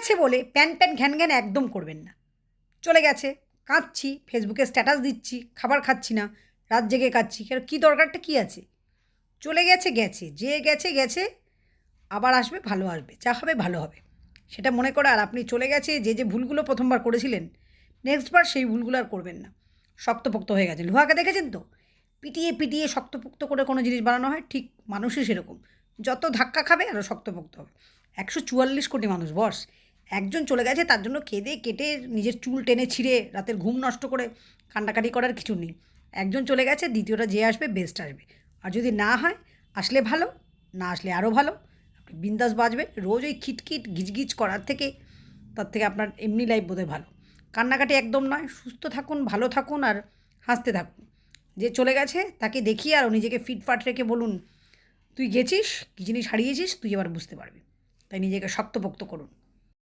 গেছে বলে pan pan ঘ্যান ঘ্যান একদম করবেন না। চলে গেছে, কাঁদছি, ফেসবুকে স্ট্যাটাস দিচ্ছি, খাবার খাচ্ছি না, রাত জেগে কাঁদছি, কেন কী দরকারটা কী আছে? চলে গেছে গেছে, যে গেছে গেছে, আবার আসবে, ভালো আসবে, যা হবে ভালো হবে। সেটা মনে করে আর আপনি চলে গেছে যে ভুলগুলো প্রথমবার করেছিলেন, নেক্সট বার সেই ভুলগুলো আর করবেন না। শক্তপোক্ত হয়ে গেছে। লোহাকে দেখেছেন তো? পিটিয়ে পিটিয়ে শক্তপোক্ত করে কোনো জিনিস বানানো হয়, ঠিক মানুষই সেরকম। যত ধাক্কা খাবে আরও শক্তপোক্ত হবে। ১৪৪ কোটি মানুষ বস। একজন চলে গেছে তার জন্য কেঁদে কেটে নিজের চুল টেনে ছিঁড়ে রাতের ঘুম নষ্ট করে কান্নাকাটি করার কিছু নেই। একজন চলে গেছে, দ্বিতীয়টা যে আসবে বেস্ট আসবে। আর যদি না হয়, আসলে ভালো, না আসলে আরও ভালো। আপনি বিন্দাস বাঁচবেন। রোজ ওই খিটখিট গিজগিজ করার থেকে, তার থেকে আপনার এমনি লাইফ বোধহয় ভালো। কান্নাকাটি একদম নয়। সুস্থ থাকুন, ভালো থাকুন আর হাসতে থাকুন। যে চলে গেছে তাকে দেখিয়ে আরও নিজেকে ফিটফাট রেখে বলুন, তুই গেছিস, কী জিনিস হারিয়েছিস তুই এবার বুঝতে পারবি। তাই নিজেকে শক্তপোক্ত করুন।